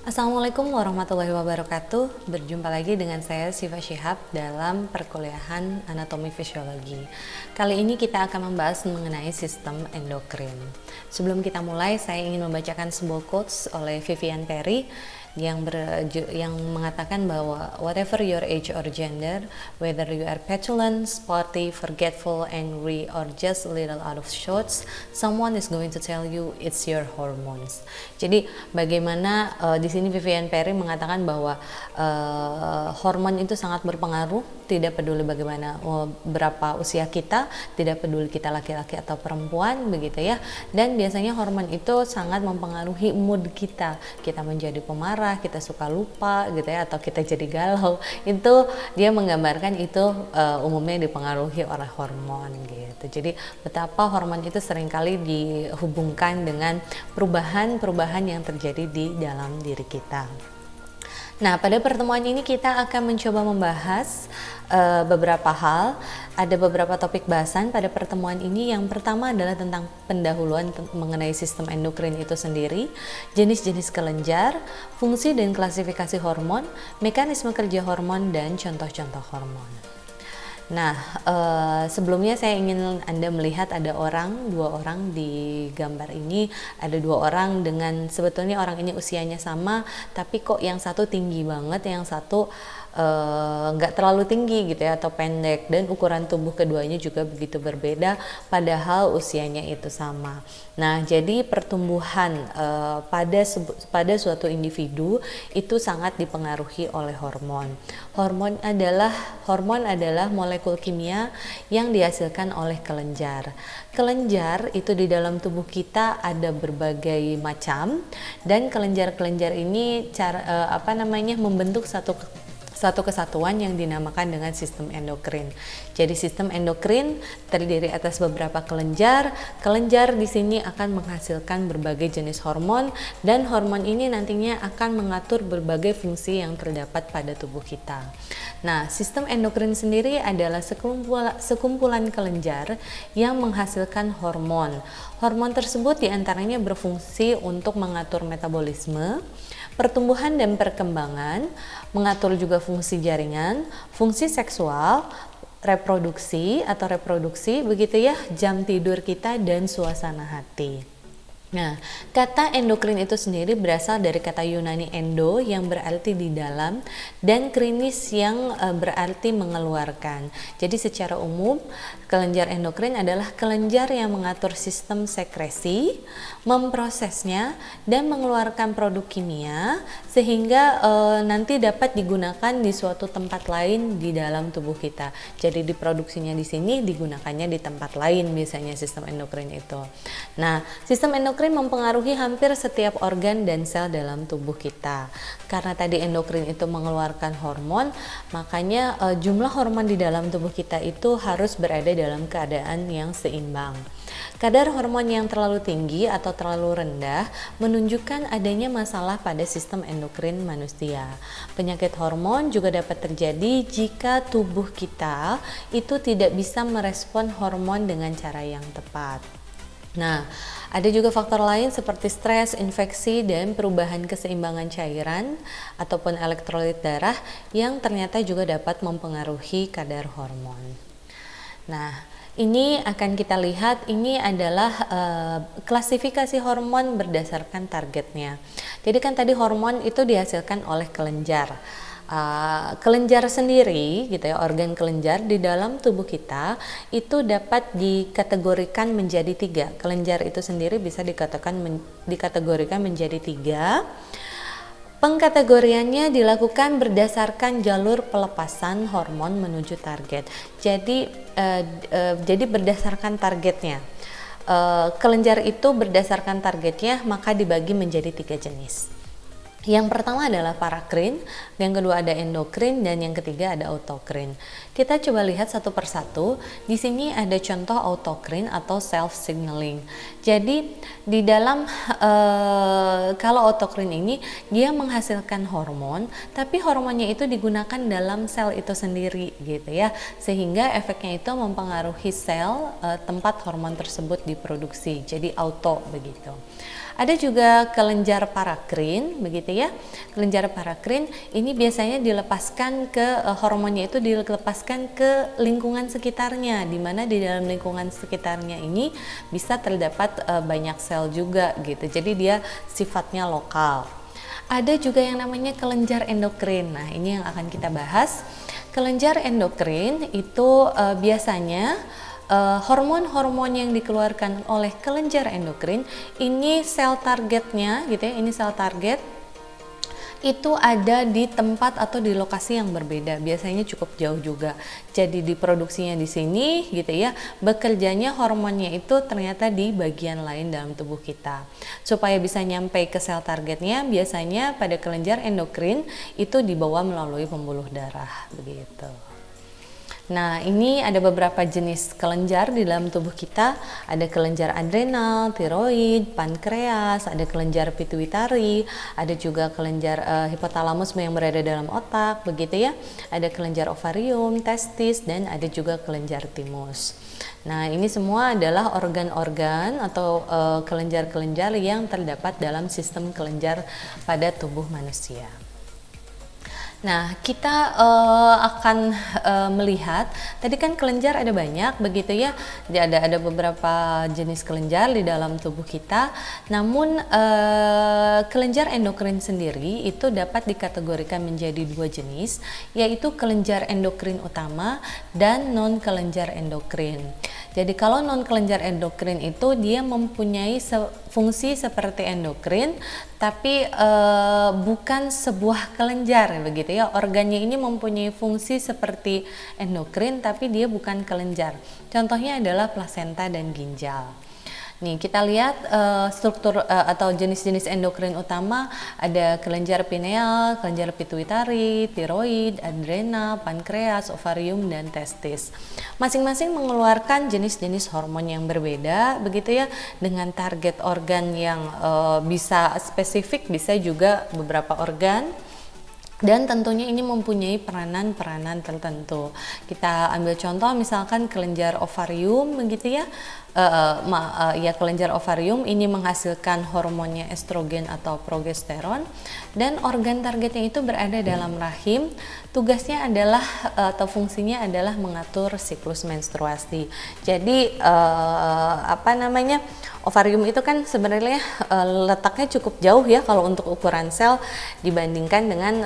Assalamualaikum warahmatullahi wabarakatuh. Berjumpa lagi dengan saya Siva Shihab dalam perkuliahan anatomi fisiologi. Kali ini kita akan membahas mengenai sistem endokrin. Sebelum kita mulai, saya ingin membacakan sebuah quotes oleh Vivian Perry yang mengatakan bahwa whatever your age or gender, whether you are petulant, sporty, forgetful, angry, or just a little out of sorts, someone is going to tell you it's your hormones. Jadi bagaimana di sini Vivian Perry mengatakan bahwa hormon itu sangat berpengaruh, tidak peduli bagaimana berapa usia kita, tidak peduli kita laki-laki atau perempuan, begitu ya. Dan biasanya hormon itu sangat mempengaruhi mood kita. Kita menjadi pemarah, kita suka lupa gitu ya, atau kita jadi galau. Itu dia menggambarkan itu umumnya dipengaruhi oleh hormon gitu. Jadi betapa hormon itu seringkali dihubungkan dengan perubahan-perubahan yang terjadi di dalam diri kita. Nah, pada pertemuan ini kita akan mencoba membahas beberapa hal. Ada beberapa topik bahasan pada pertemuan ini. Yang pertama adalah tentang pendahuluan mengenai sistem endokrin itu sendiri, jenis-jenis kelenjar, fungsi dan klasifikasi hormon, mekanisme kerja hormon, dan contoh-contoh hormon. Nah, sebelumnya saya ingin Anda melihat ada dua orang di gambar ini. Ada dua orang dengan sebetulnya orang ini usianya sama, tapi kok yang satu tinggi banget, yang satu nggak terlalu tinggi gitu ya, atau pendek, dan ukuran tubuh keduanya juga begitu berbeda padahal usianya itu sama. Nah, jadi pertumbuhan pada suatu individu itu sangat dipengaruhi oleh hormon. Hormon adalah molekul kimia yang dihasilkan oleh kelenjar. Kelenjar itu di dalam tubuh kita ada berbagai macam, dan kelenjar-kelenjar ini membentuk satu kesatuan yang dinamakan dengan sistem endokrin. Jadi sistem endokrin terdiri atas beberapa kelenjar. Kelenjar di sini akan menghasilkan berbagai jenis hormon, dan hormon ini nantinya akan mengatur berbagai fungsi yang terdapat pada tubuh kita. Nah, sistem endokrin sendiri adalah sekumpulan kelenjar yang menghasilkan hormon. Hormon tersebut diantaranya berfungsi untuk mengatur metabolisme, pertumbuhan dan perkembangan, mengatur juga fungsi jaringan, fungsi seksual, reproduksi begitu ya, jam tidur kita, dan suasana hati. Nah, kata endokrin itu sendiri berasal dari kata Yunani endo yang berarti di dalam, dan krinis yang berarti mengeluarkan. Jadi secara umum kelenjar endokrin adalah kelenjar yang mengatur sistem sekresi, memprosesnya, dan mengeluarkan produk kimia sehingga nanti dapat digunakan di suatu tempat lain di dalam tubuh kita. Jadi diproduksinya di sini, digunakannya di tempat lain biasanya sistem endokrin itu. Nah, sistem endokrin mempengaruhi hampir setiap organ dan sel dalam tubuh kita. Karena tadi endokrin itu mengeluarkan hormon, makanya jumlah hormon di dalam tubuh kita itu harus berada dalam keadaan yang seimbang. Kadar hormon yang terlalu tinggi atau terlalu rendah menunjukkan adanya masalah pada sistem endokrin manusia. Penyakit hormon juga dapat terjadi jika tubuh kita itu tidak bisa merespon hormon dengan cara yang tepat. Nah, ada juga faktor lain seperti stres, infeksi, dan perubahan keseimbangan cairan ataupun elektrolit darah yang ternyata juga dapat mempengaruhi kadar hormon. Nah, ini akan kita lihat, ini adalah klasifikasi hormon berdasarkan targetnya. Jadi kan tadi hormon itu dihasilkan oleh kelenjar. Kelenjar sendiri gitu ya, organ kelenjar di dalam tubuh kita itu dapat dikategorikan menjadi 3. Kelenjar itu sendiri bisa dikategorikan menjadi 3. Pengkategoriannya dilakukan berdasarkan jalur pelepasan hormon menuju target. Jadi berdasarkan targetnya. Kelenjar itu berdasarkan targetnya maka dibagi menjadi 3 jenis. Yang pertama adalah parakrin, yang kedua ada endokrin, dan yang ketiga ada autokrin. Kita coba lihat satu persatu. Di sini ada contoh autokrin atau self signaling. Jadi di dalam kalau autokrin ini dia menghasilkan hormon, tapi hormonnya itu digunakan dalam sel itu sendiri gitu ya. Sehingga efeknya itu mempengaruhi sel tempat hormon tersebut diproduksi. Jadi auto begitu. Ada juga kelenjar parakrin, begitu ya. Kelenjar parakrin ini biasanya dilepaskan ke hormonnya itu dilepaskan ke lingkungan sekitarnya, di mana di dalam lingkungan sekitarnya ini bisa terdapat banyak sel juga gitu. Jadi dia sifatnya lokal. Ada juga yang namanya kelenjar endokrin. Nah, ini yang akan kita bahas. Kelenjar endokrin itu biasanya hormon-hormon yang dikeluarkan oleh kelenjar endokrin ini sel targetnya gitu ya, ini sel target itu ada di tempat atau di lokasi yang berbeda, biasanya cukup jauh juga. Jadi diproduksinya di sini gitu ya, bekerjanya hormonnya itu ternyata di bagian lain dalam tubuh kita. Supaya bisa nyampe ke sel targetnya, biasanya pada kelenjar endokrin itu dibawa melalui pembuluh darah begitu. Nah, ini ada beberapa jenis kelenjar di dalam tubuh kita. Ada kelenjar adrenal, tiroid, pankreas, ada kelenjar pituitari, ada juga kelenjar hipotalamus yang berada dalam otak, begitu ya. Ada kelenjar ovarium, testis, dan ada juga kelenjar timus. Nah, ini semua adalah organ-organ atau kelenjar-kelenjar yang terdapat dalam sistem kelenjar pada tubuh manusia. Nah, kita akan melihat tadi kan kelenjar ada banyak begitu ya. Ada beberapa jenis kelenjar di dalam tubuh kita. Namun kelenjar endokrin sendiri itu dapat dikategorikan menjadi dua jenis, yaitu kelenjar endokrin utama dan non kelenjar endokrin. Jadi kalau non kelenjar endokrin itu dia mempunyai fungsi seperti endokrin, tapi bukan sebuah kelenjar begitu ya. Organnya ini mempunyai fungsi seperti endokrin, tapi dia bukan kelenjar. Contohnya adalah plasenta dan ginjal. Nih kita lihat struktur atau jenis-jenis endokrin utama, ada kelenjar pineal, kelenjar pituitari, tiroid, adrenal, pankreas, ovarium, dan testis. Masing-masing mengeluarkan jenis-jenis hormon yang berbeda begitu ya, dengan target organ yang bisa spesifik, bisa juga beberapa organ. Dan tentunya ini mempunyai peranan-peranan tertentu. Kita ambil contoh misalkan kelenjar ovarium begitu ya. Ya kelenjar ovarium ini menghasilkan hormonnya estrogen atau progesteron, dan organ targetnya itu berada dalam rahim. Tugasnya adalah atau fungsinya adalah mengatur siklus menstruasi. Jadi ovarium itu kan sebenarnya letaknya cukup jauh ya kalau untuk ukuran sel dibandingkan dengan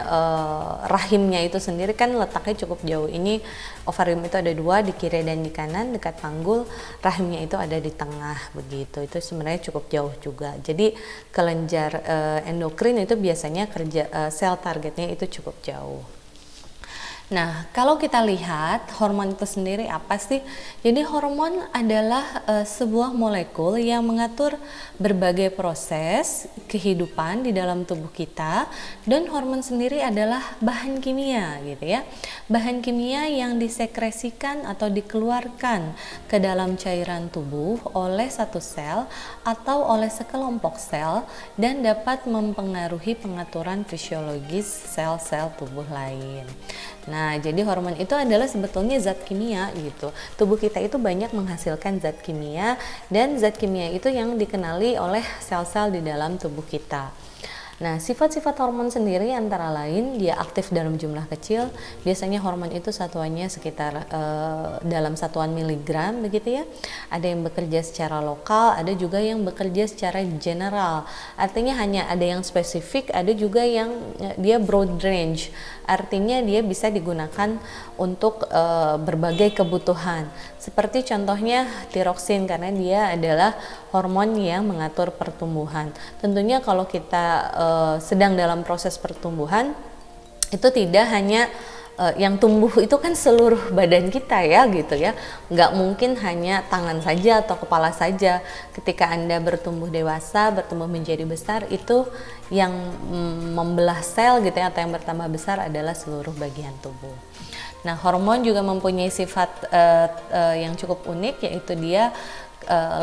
rahimnya itu sendiri kan letaknya cukup jauh. Ini ovarium itu ada dua, di kiri dan di kanan dekat panggul, rahimnya itu ada di tengah begitu. Itu sebenarnya cukup jauh juga. Jadi kelenjar endokrin itu biasanya sel targetnya itu cukup jauh. Nah, kalau kita lihat hormon itu sendiri apa sih? Jadi hormon adalah sebuah molekul yang mengatur berbagai proses kehidupan di dalam tubuh kita, dan hormon sendiri adalah bahan kimia gitu ya. Bahan kimia yang disekresikan atau dikeluarkan ke dalam cairan tubuh oleh satu sel atau oleh sekelompok sel dan dapat mempengaruhi pengaturan fisiologis sel-sel tubuh lain. Nah, jadi hormon itu adalah sebetulnya zat kimia gitu. Tubuh kita itu banyak menghasilkan zat kimia, dan zat kimia itu yang dikenali oleh sel-sel di dalam tubuh kita. Nah, sifat-sifat hormon sendiri antara lain dia aktif dalam jumlah kecil. Biasanya hormon itu satuannya sekitar dalam satuan miligram begitu ya. Ada yang bekerja secara lokal, ada juga yang bekerja secara general. Artinya hanya ada yang spesifik, ada juga yang dia broad range. Artinya dia bisa digunakan untuk berbagai kebutuhan. Seperti contohnya tiroksin, karena dia adalah hormon yang mengatur pertumbuhan. Tentunya kalau kita sedang dalam proses pertumbuhan, itu tidak hanya yang tumbuh itu kan seluruh badan kita ya gitu ya, nggak mungkin hanya tangan saja atau kepala saja. Ketika Anda bertumbuh dewasa, bertumbuh menjadi besar, itu yang membelah sel gitu ya, atau yang bertambah besar adalah seluruh bagian tubuh. Nah, hormon juga mempunyai sifat yang cukup unik, yaitu dia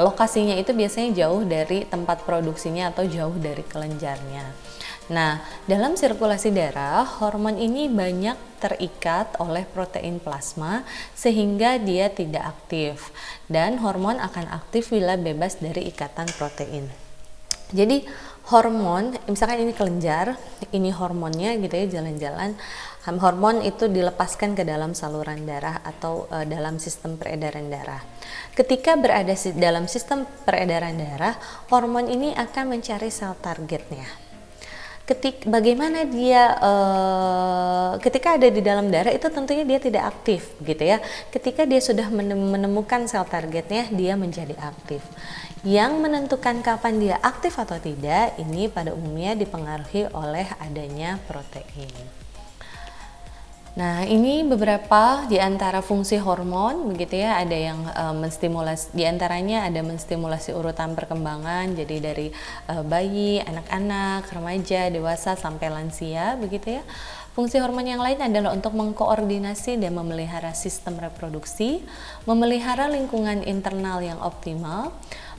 lokasinya itu biasanya jauh dari tempat produksinya atau jauh dari kelenjarnya. Nah, dalam sirkulasi darah, hormon ini banyak terikat oleh protein plasma sehingga dia tidak aktif, dan hormon akan aktif bila bebas dari ikatan protein. Jadi hormon, misalkan ini kelenjar, ini hormonnya gitu ya, jalan-jalan. Hormon itu dilepaskan ke dalam saluran darah atau dalam sistem peredaran darah. Ketika berada dalam sistem peredaran darah, hormon ini akan mencari sel targetnya. Bagaimana dia ketika ada di dalam darah itu tentunya dia tidak aktif gitu ya. Ketika dia sudah menemukan sel targetnya, dia menjadi aktif. Yang menentukan kapan dia aktif atau tidak ini pada umumnya dipengaruhi oleh adanya protein. Nah, ini beberapa di antara fungsi hormon begitu ya, ada yang menstimulasi, di antaranya ada menstimulasi urutan perkembangan, jadi dari bayi, anak-anak, remaja, dewasa sampai lansia begitu ya. Fungsi hormon yang lain adalah untuk mengkoordinasi dan memelihara sistem reproduksi, memelihara lingkungan internal yang optimal,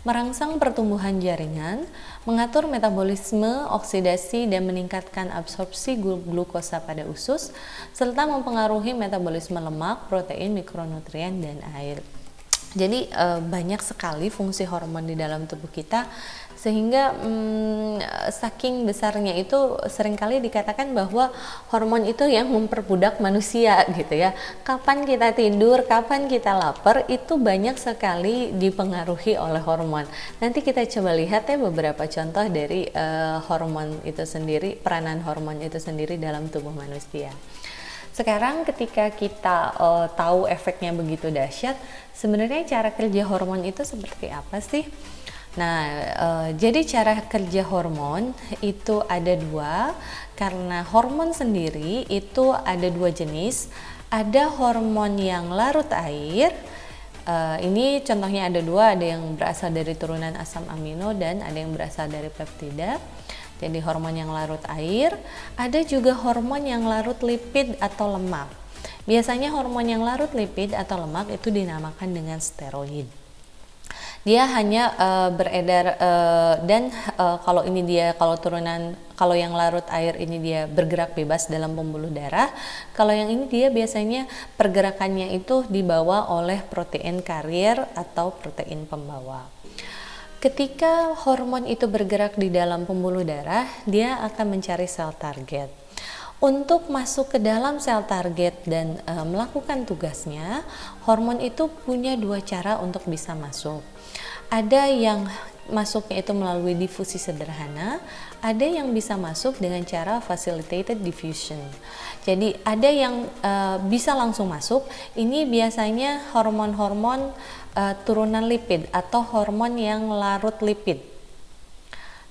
merangsang pertumbuhan jaringan, mengatur metabolisme, oksidasi, dan meningkatkan absorpsi glukosa pada usus, serta mempengaruhi metabolisme lemak, protein, mikronutrien, dan air. Jadi banyak sekali fungsi hormon di dalam tubuh kita, sehingga saking besarnya itu seringkali dikatakan bahwa hormon itu yang memperbudak manusia gitu ya. Kapan kita tidur, kapan kita lapar, itu banyak sekali dipengaruhi oleh hormon. Nanti kita coba lihat ya beberapa contoh dari hormon itu sendiri, peranan hormon itu sendiri dalam tubuh manusia. Sekarang ketika kita tahu efeknya begitu dahsyat, sebenarnya cara kerja hormon itu seperti apa sih? Nah, jadi cara kerja hormon itu ada dua, karena hormon sendiri itu ada dua jenis. Ada hormon yang larut air, ini contohnya ada dua, ada yang berasal dari turunan asam amino dan ada yang berasal dari peptida. Jadi hormon yang larut air, ada juga hormon yang larut lipid atau lemak. Biasanya hormon yang larut lipid atau lemak itu dinamakan dengan steroid. Dia hanya beredar dan kalau ini dia kalau yang larut air ini dia bergerak bebas dalam pembuluh darah. Kalau yang ini dia biasanya pergerakannya itu dibawa oleh protein karier atau protein pembawa. Ketika hormon itu bergerak di dalam pembuluh darah, dia akan mencari sel target. Untuk masuk ke dalam sel target dan melakukan tugasnya, hormon itu punya dua cara untuk bisa masuk. Ada yang masuknya itu melalui difusi sederhana, ada yang bisa masuk dengan cara facilitated diffusion. Jadi ada yang bisa langsung masuk, ini biasanya hormon-hormon turunan lipid atau hormon yang larut lipid.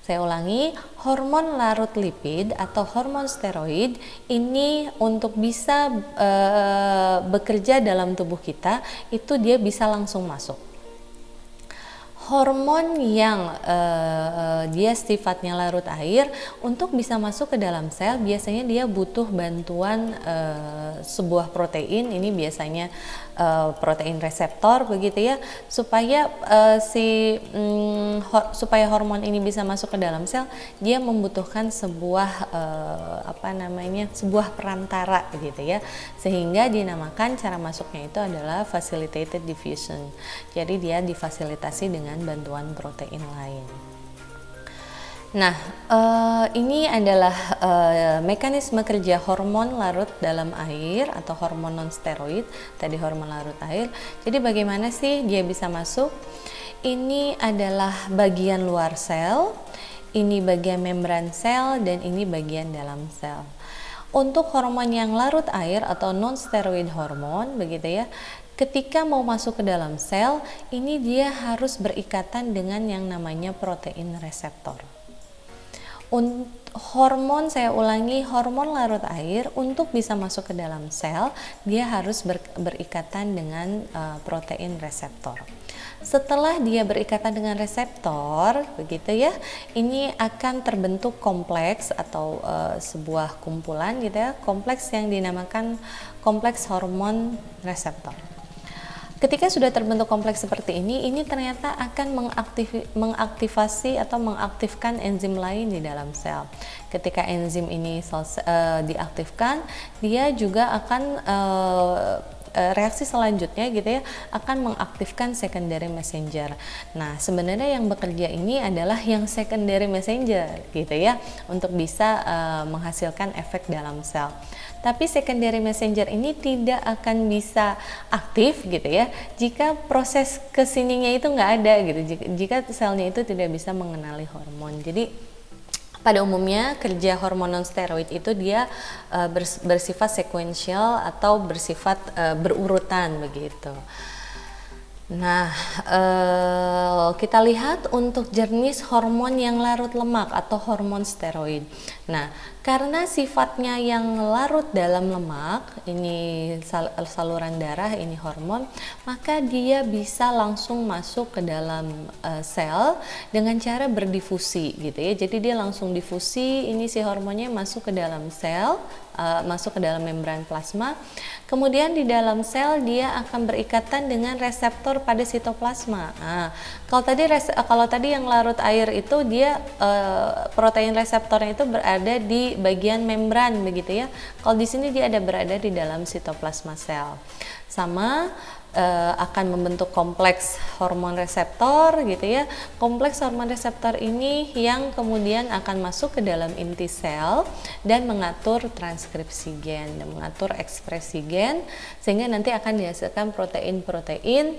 Saya ulangi, hormon larut lipid atau hormon steroid ini untuk bisa bekerja dalam tubuh kita, itu dia bisa langsung masuk. Hormon yang dia sifatnya larut air, untuk bisa masuk ke dalam sel biasanya dia butuh bantuan sebuah protein, ini biasanya protein reseptor begitu ya, supaya supaya hormon ini bisa masuk ke dalam sel, dia membutuhkan sebuah sebuah perantara gitu ya, sehingga dinamakan cara masuknya itu adalah facilitated diffusion. Jadi dia difasilitasi dengan bantuan protein lain. Nah, ini adalah mekanisme kerja hormon larut dalam air atau hormon non-steroid, tadi hormon larut air. Jadi bagaimana sih dia bisa masuk? Ini adalah bagian luar sel, ini bagian membran sel, dan ini bagian dalam sel. Untuk hormon yang larut air atau non-steroid hormon begitu ya, ketika mau masuk ke dalam sel, ini dia harus berikatan dengan yang namanya protein reseptor. Hormon, saya ulangi, hormon larut air untuk bisa masuk ke dalam sel, dia harus berikatan dengan protein reseptor. Setelah dia berikatan dengan reseptor, begitu ya, ini akan terbentuk kompleks atau sebuah kumpulan gitu ya, kompleks yang dinamakan kompleks hormon reseptor. Ketika sudah terbentuk kompleks seperti ini ternyata akan mengaktifasi atau mengaktifkan enzim lain di dalam sel. Ketika enzim ini diaktifkan, dia juga akan reaksi selanjutnya gitu ya akan mengaktifkan secondary messenger. Nah, sebenarnya yang bekerja ini adalah yang secondary messenger gitu ya untuk bisa menghasilkan efek dalam sel. Tapi secondary messenger ini tidak akan bisa aktif gitu ya jika proses kesininya itu nggak ada gitu, jika selnya itu tidak bisa mengenali hormon. Jadi pada umumnya kerja hormon non-steroid itu dia bersifat sekuensial atau bersifat berurutan begitu. Nah, kita lihat untuk jenis hormon yang larut lemak atau hormon steroid. Nah, karena sifatnya yang larut dalam lemak, ini saluran darah, ini hormon, maka dia bisa langsung masuk ke dalam sel dengan cara berdifusi gitu ya. Jadi dia langsung difusi, ini si hormonnya masuk ke dalam sel, masuk ke dalam membran plasma. Kemudian di dalam sel dia akan berikatan dengan reseptor pada sitoplasma. Nah, kalau tadi yang larut air itu dia protein reseptornya itu berada di bagian membran begitu ya. Kalau di sini dia berada di dalam sitoplasma sel. Sama akan membentuk kompleks hormon reseptor gitu ya. Kompleks hormon reseptor ini yang kemudian akan masuk ke dalam inti sel dan mengatur transkripsi gen dan mengatur ekspresi gen, sehingga nanti akan dihasilkan protein-protein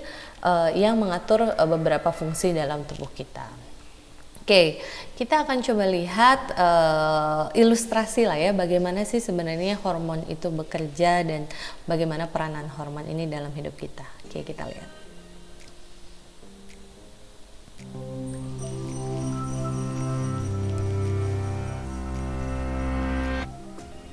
yang mengatur beberapa fungsi dalam tubuh kita. Oke, kita akan coba lihat ilustrasi lah ya bagaimana sih sebenarnya hormon itu bekerja dan bagaimana peranan hormon ini dalam hidup kita. Oke, kita lihat.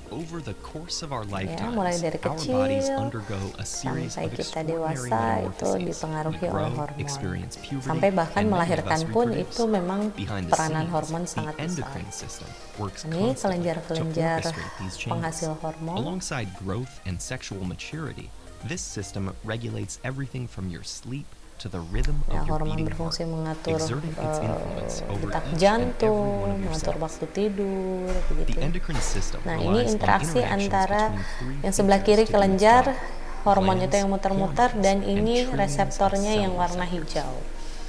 Over the course of our Ya, mulai lifetimes, dari our kecil bodies undergo a series sampai of kita extraordinary dewasa itu metamorphoses. dipengaruhi We oleh grow, hormon. experience puberty, Sampai bahkan and many of melahirkan us pun reproduce. itu memang Behind the peranan scenes, hormon the sangat besar. endocrine system works Ini constantly to kelenjar-kelenjar orchestrate these changes. penghasil hormon. Alongside growth and sexual maturity, this system regulates everything from your sleep to the rhythm Ya, of your hormon beating berfungsi heart, mengatur exerting its influence over detak each and every jantung, one of your mengatur cells. waktu tidur The begitu. endocrine system Nah, ini relies on interaksi interactions antara between three yang sebelah features kiri to do its kelenjar job. hormon itu Glands, yang muter-muter hormones, dan and ini trillions of reseptornya cell yang warna receptors. hijau.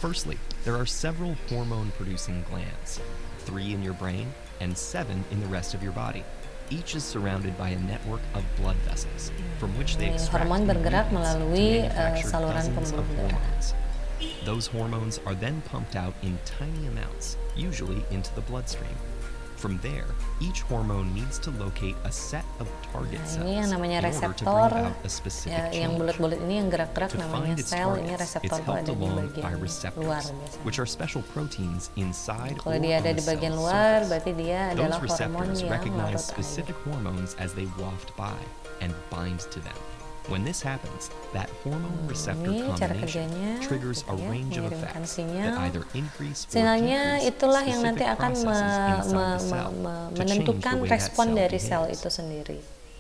Firstly, there are several hormone-producing glands, 3 in your brain and 7 in the rest of your body. Each is surrounded by a network of blood vessels, from which they Ini extract hormon bergerak ingredients to melalui manufacture saluran dozens of pembuluh darah. hormones. Those hormones are then pumped out in tiny amounts, usually into the bloodstream. From there, each hormone needs to locate a set of target Nah, cells ini yang namanya in order to reseptor, bring about a specific yang change. bulat-bulat ini yang gerak-gerak To namanya find its sel. Ini targets, reseptor it's itu helped ada di along bagian by luar receptors, biasanya. which are special proteins inside or Kalau dia ada on di the bagian cell's luar, surface. berarti dia Those adalah hormon receptors yang recognize larut air. specific hormones as they waft by and bind to them. When this happens, that hormone receptor Ini cara combination kerjanya, triggers a gitu ya, range of mengirimkan effects sinyal. that either increase or Sinyalnya decrease itulah yang nanti specific akan processes inside the cell to change menentukan the way that respon cell dari sel behaves. itu sendiri.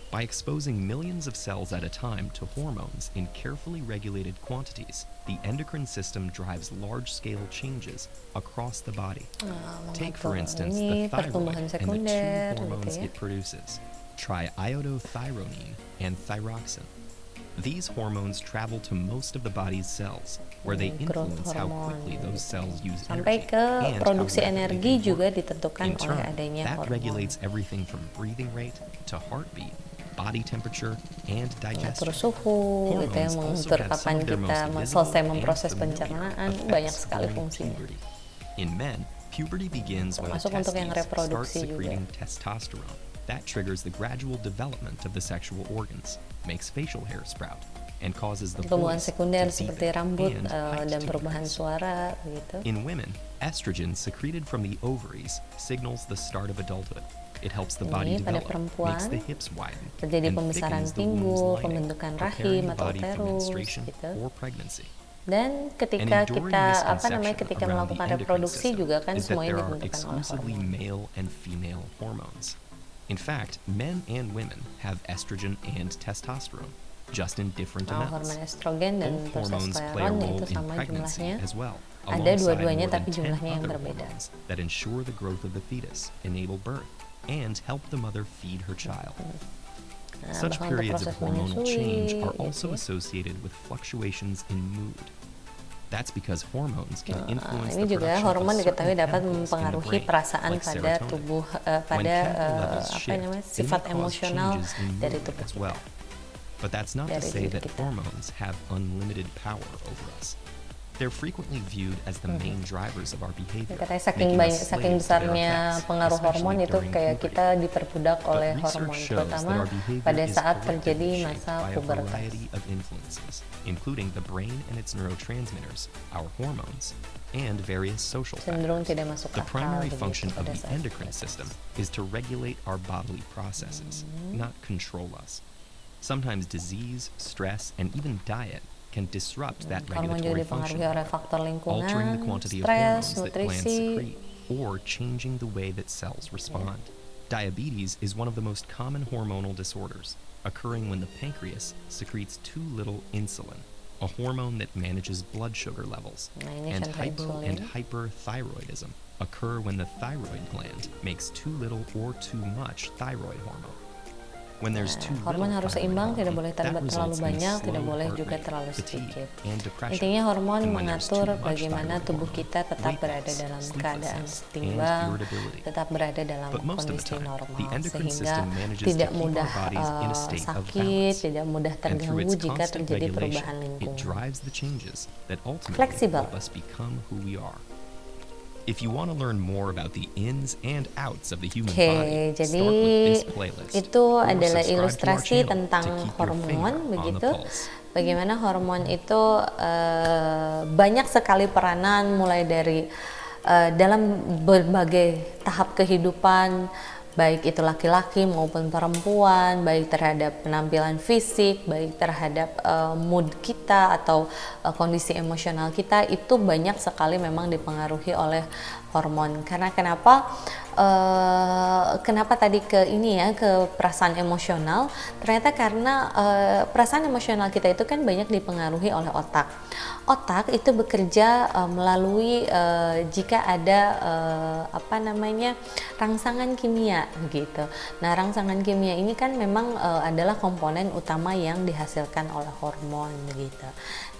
By exposing millions of cells at a time to hormones in carefully regulated quantities, the endocrine system drives large-scale changes across the body. Take, for instance, Ini the pertumbuhan thyroid and the sekunder, two hormones gitu ya. it produces, triiodothyronine and thyroxine. These hormones travel to most of the body's cells, where they Growth influence how hormone, quickly those cells use Sampai energy ke and how produksi rapidly energi they juga work. ditentukan In oleh turn, adanya that hormon. regulates everything from breathing rate to heartbeat, body temperature, and Mengatur digestion. suhu, gitu ya, Hormones also mengatur have kapan some of their kita most visible selesai and memproses familiar pencernaan, effects banyak sekali during fungsinya. puberty. In men, puberty begins when the Termasuk untuk yang testes start reproduksi juga. secreting testosterone. That triggers the gradual development of the sexual organs, makes facial hair sprout, and causes the Tumbuhan voice sekunder to seperti deepen rambut and height dan to perubahan increase. suara gitu. In women, estrogen secreted from the ovaries signals the start of adulthood. It helps the body Ini pada develop, perempuan makes the hips widen, terjadi and pembesaran thickens the pinggul, womb's lining, pembentukan preparing rahim the atau body for uterus menstruation gitu. or pregnancy. Dan ketika An enduring kita misconception ketika around melakukan the endocrine reproduksi system juga kan is that semuanya there are ditentukan oleh exclusively hormon. male and female hormones. In fact, men and women have estrogen and testosterone, just in different Nah, amounts. hormon estrogen dan Both hormones play a testosteron role itu in sama pregnancy jumlahnya. as well, Ada alongside dua-duanya more than tapi 10 jumlahnya yang other berbeda. hormones that ensure the growth of the fetus, enable birth, and help the mother feed her child. Nah, Such bahkan untuk periods of proses hormonal change menyusui, are also gitu ya. associated with fluctuations in mood. That's because hormones can influence Ini the juga production of hormon diketahui certain dapat chemicals in the mempengaruhi brain, perasaan like pada serotonin. tubuh, When pada chemical levels apa shift, namanya, they may sifat cause emosional changes in dari mood tubuh as kita, well. But that's not to dari say diri that kita. hormones have unlimited power over us. They're frequently viewed as the main drivers of our behavior, Katanya making us saking slaves to their besarnya effects, pengaruh hormon especially itu during kayak puberty. kita diperbudak But oleh research hormon, shows that terutama our behavior pada is saat collectively terjadi shaped masa by a pubertas. variety of influences, including the brain and its neurotransmitters, our hormones, and various social Cenderung factors. tidak masuk The akal primary begitu function of pada the saat endocrine pubertas. system is to regulate our bodily processes, not control us. Sometimes disease, stress, and even diet can disrupt that Hormon juga regulatory dipengaruhi function, oleh faktor altering the lingkungan, quantity of stres, hormones that glands nutrisi. secrete, or changing the way that cells respond. Diabetes is one of the most common hormonal disorders, occurring when the pancreas secretes too little insulin, a hormone that manages blood sugar levels. Nah, ini And contoh hypo insulin. and hyperthyroidism occur when the thyroid gland makes too little or too much thyroid hormone. When there's too Hormon little harus thyroid seimbang, hormone, tidak boleh that terlalu results in banyak, tidak slow boleh heart juga rate, terlalu fatigue, sedikit. and depression. Intinya hormon And when there's too mengatur much bagaimana thyroid tubuh hormone, kita tetap weight berada loss, dalam keadaan sleeplessness, and setimbang, irritability. tetap berada dalam But most of the kondisi time, normal, the endocrine sehingga system manages to tidak keep mudah our bodies in a state of sakit, balance. tidak mudah And through terganggu its jika constant terjadi regulation, perubahan it lingkungan. drives the changes that ultimately Fleksibel. help us become who we are. If you want to learn more about the ins and outs of the human Oke, body, jadi start with this playlist. itu or adalah subscribe to our ilustrasi channel tentang to keep your hormon, finger on the begitu. pulse. Bagaimana hormon itu banyak sekali peranan, mulai dari dalam berbagai tahap kehidupan, baik itu laki-laki maupun perempuan, baik terhadap penampilan fisik, baik terhadap mood kita atau kondisi emosional kita, itu banyak sekali memang dipengaruhi oleh hormon. Karena kenapa? Kenapa tadi ke ini ya, ke perasaan emosional? Ternyata karena perasaan emosional kita itu kan banyak dipengaruhi oleh otak. Otak itu bekerja melalui jika ada apa namanya, rangsangan kimia gitu. Nah, rangsangan kimia ini kan memang adalah komponen utama yang dihasilkan oleh hormon gitu.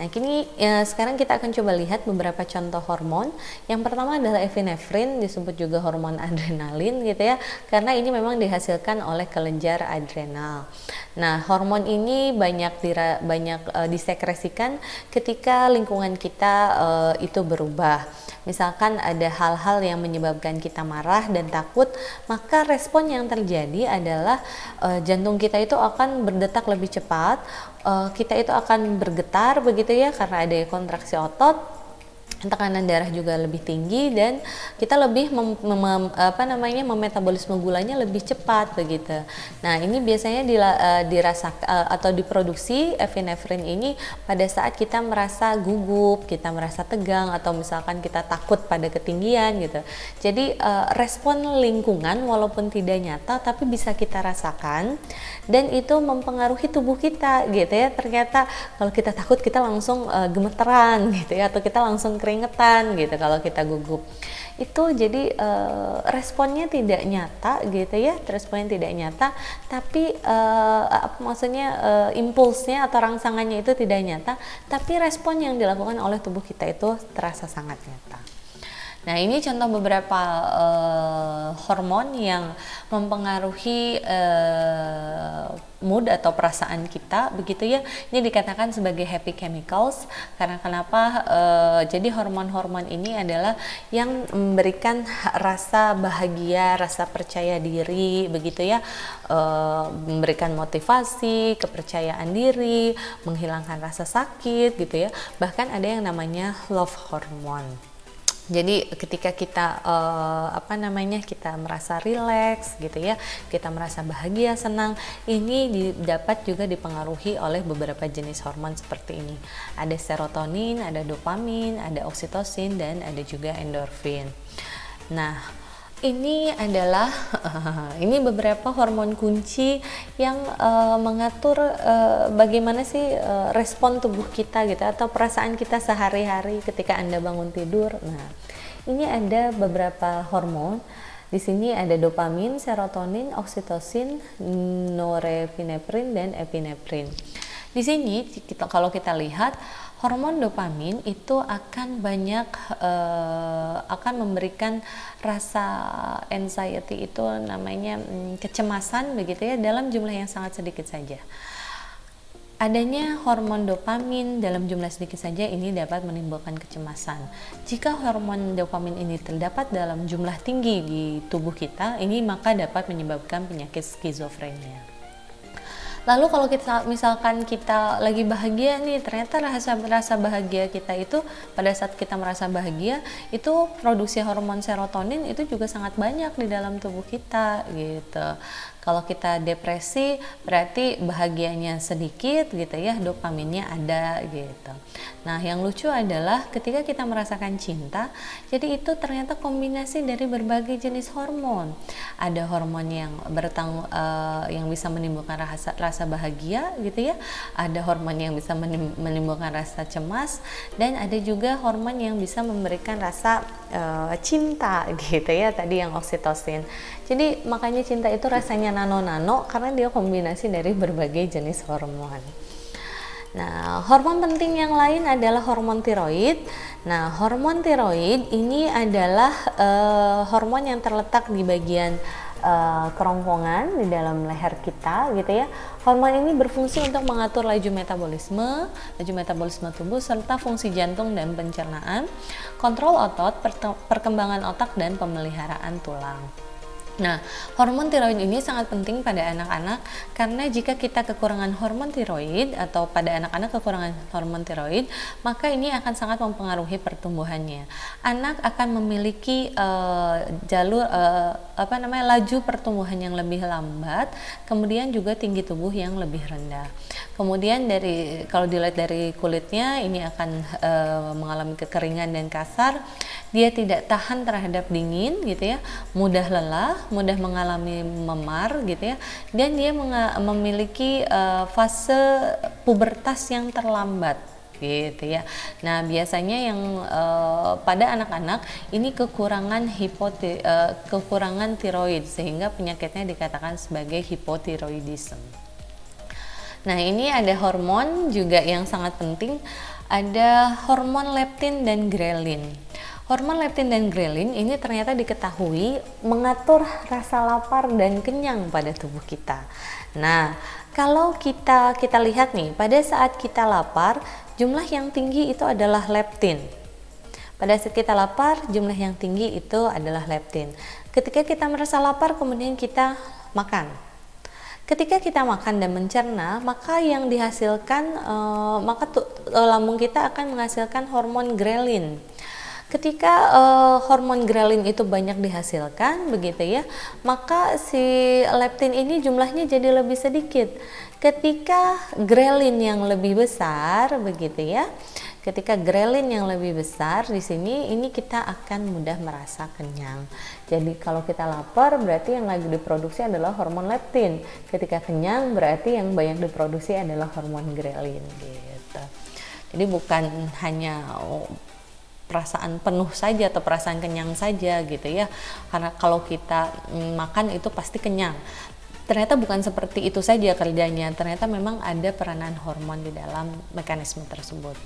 Nah, kini sekarang kita akan coba lihat beberapa contoh hormon. Yang pertama adalah epinefrin, disebut juga hormon adrenalin gitu ya, karena ini memang dihasilkan oleh kelenjar adrenal. Nah, hormon ini banyak disekresikan ketika lingkungan kita itu berubah. Misalkan ada hal-hal yang menyebabkan kita marah dan takut, maka respon yang terjadi adalah jantung kita itu akan berdetak lebih cepat, kita itu akan bergetar begitu ya, karena ada kontraksi otot, tekanan darah juga lebih tinggi, dan kita lebih memetabolisme gulanya lebih cepat begitu. Nah, ini biasanya dirasakan atau diproduksi epinefrin ini pada saat kita merasa gugup, kita merasa tegang, atau misalkan kita takut pada ketinggian gitu. Jadi respon lingkungan walaupun tidak nyata tapi bisa kita rasakan, dan itu mempengaruhi tubuh kita gitu ya. Ternyata kalau kita takut kita langsung gemeteran gitu ya, atau kita langsung keringetan gitu kalau kita gugup. Itu jadi responnya tidak nyata gitu ya, responnya tidak nyata, tapi maksudnya impulsnya atau rangsangannya itu tidak nyata, tapi respon yang dilakukan oleh tubuh kita itu terasa sangat nyata. Nah, ini contoh beberapa hormon yang mempengaruhi mood atau perasaan kita begitu ya. Ini dikatakan sebagai happy chemicals karena kenapa? Jadi hormon-hormon ini adalah yang memberikan rasa bahagia, rasa percaya diri begitu ya, memberikan motivasi, kepercayaan diri, menghilangkan rasa sakit gitu ya. Bahkan ada yang namanya love hormone. Jadi ketika kita kita merasa rileks gitu ya, kita merasa bahagia, senang, ini dapat juga dipengaruhi oleh beberapa jenis hormon seperti ini. Ada serotonin, ada dopamin, ada oksitosin, dan ada juga endorfin. Nah, ini adalah ini beberapa hormon kunci yang mengatur bagaimana sih respon tubuh kita gitu, atau perasaan kita sehari-hari ketika Anda bangun tidur. Nah, ini ada beberapa hormon. Di sini ada dopamin, serotonin, oksitosin, norepinefrin, dan epinefrin. Di sini kalau kita lihat hormon dopamin itu akan banyak akan memberikan rasa anxiety, itu namanya kecemasan begitu ya, dalam jumlah yang sangat sedikit saja. Adanya hormon dopamin dalam jumlah sedikit saja ini dapat menimbulkan kecemasan. Jika hormon dopamin ini terdapat dalam jumlah tinggi di tubuh kita, ini maka dapat menyebabkan penyakit skizofrenia. Lalu kalau misalkan kita lagi bahagia nih, ternyata rasa bahagia kita itu, pada saat kita merasa bahagia itu produksi hormon serotonin itu juga sangat banyak di dalam tubuh kita gitu. Kalau kita depresi berarti bahagianya sedikit gitu ya, dopaminnya ada gitu. Nah, yang lucu adalah ketika kita merasakan cinta, jadi itu ternyata kombinasi dari berbagai jenis hormon. Ada hormon yang yang bisa menimbulkan rasa bahagia gitu ya. Ada hormon yang bisa menimbulkan rasa cemas, dan ada juga hormon yang bisa memberikan rasa cinta gitu ya, tadi yang oksitosin. Jadi makanya cinta itu rasanya nano-nano karena dia kombinasi dari berbagai jenis hormon. Nah, hormon penting yang lain adalah hormon tiroid. Nah, hormon tiroid ini adalah hormon yang terletak di bagian kerongkongan di dalam leher kita gitu ya. Hormon ini berfungsi untuk mengatur laju metabolisme tubuh, serta fungsi jantung dan pencernaan, kontrol otot, perkembangan otak, dan pemeliharaan tulang. Nah, hormon tiroid ini sangat penting pada anak-anak karena jika kita kekurangan hormon tiroid atau pada anak-anak kekurangan hormon tiroid, maka ini akan sangat mempengaruhi pertumbuhannya. Anak akan memiliki laju pertumbuhan yang lebih lambat, kemudian juga tinggi tubuh yang lebih rendah. Kemudian kalau dilihat dari kulitnya, ini akan mengalami kekeringan dan kasar. Dia tidak tahan terhadap dingin gitu ya, mudah lelah, mudah mengalami memar gitu ya, dan dia memiliki fase pubertas yang terlambat gitu ya. Nah, biasanya yang pada anak-anak ini kekurangan tiroid, sehingga penyakitnya dikatakan sebagai hipotiroidisme. Nah, ini ada hormon juga yang sangat penting, ada hormon leptin dan grelin. Hormon leptin dan grelin ini ternyata diketahui mengatur rasa lapar dan kenyang pada tubuh kita. Nah, kalau kita lihat nih, pada saat kita lapar, jumlah yang tinggi itu adalah leptin. Pada saat kita lapar, jumlah yang tinggi itu adalah leptin. Ketika kita merasa lapar, kemudian kita makan. Ketika kita makan dan mencerna, maka yang dihasilkan, lambung kita akan menghasilkan hormon grelin. Ketika hormon grelin itu banyak dihasilkan begitu ya, maka si leptin ini jumlahnya jadi lebih sedikit. Ketika grelin yang lebih besar begitu ya, ketika grelin yang lebih besar di sini, ini kita akan mudah merasa kenyang. Jadi kalau kita lapar berarti yang lagi diproduksi adalah hormon leptin. Ketika kenyang berarti yang banyak diproduksi adalah hormon grelin gitu. Jadi bukan hanya perasaan penuh saja atau perasaan kenyang saja gitu ya, karena kalau kita makan itu pasti kenyang. Ternyata bukan seperti itu saja kerjanya, ternyata memang ada peranan hormon di dalam mekanisme tersebut.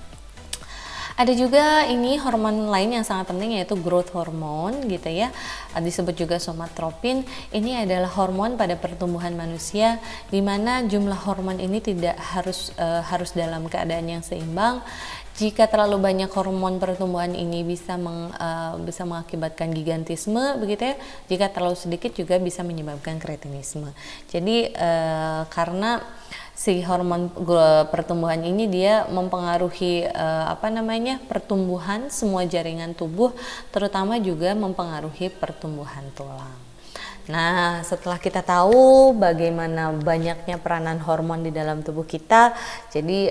Ada juga ini hormon lain yang sangat penting, yaitu growth hormone gitu ya, disebut juga somatropin. Ini adalah hormon pada pertumbuhan manusia, di mana jumlah hormon ini tidak harus dalam keadaan yang seimbang. Jika terlalu banyak hormon pertumbuhan ini bisa mengakibatkan gigantisme begitu ya. Jika terlalu sedikit juga bisa menyebabkan kretinisme. Jadi karena si hormon pertumbuhan ini dia mempengaruhi pertumbuhan semua jaringan tubuh, terutama juga mempengaruhi pertumbuhan tulang. Nah, setelah kita tahu bagaimana banyaknya peranan hormon di dalam tubuh kita, jadi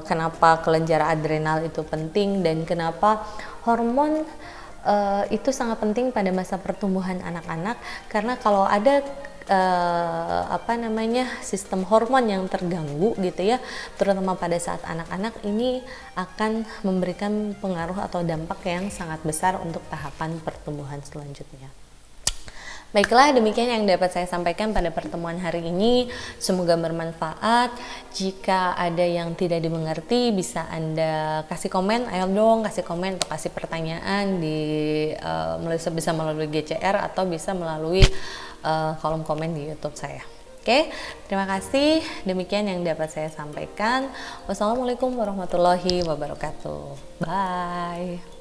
kenapa kelenjar adrenal itu penting dan kenapa hormon itu sangat penting pada masa pertumbuhan anak-anak, karena kalau ada sistem hormon yang terganggu gitu ya, terutama pada saat anak-anak, ini akan memberikan pengaruh atau dampak yang sangat besar untuk tahapan pertumbuhan selanjutnya. Baiklah, demikian yang dapat saya sampaikan pada pertemuan hari ini. Semoga bermanfaat. Jika ada yang tidak dimengerti, bisa Anda kasih komen. Ayo dong kasih komen atau kasih pertanyaan di bisa melalui GCR atau bisa melalui kolom komen di YouTube saya. Oke, terima kasih. Demikian yang dapat saya sampaikan. Wassalamualaikum warahmatullahi wabarakatuh. Bye.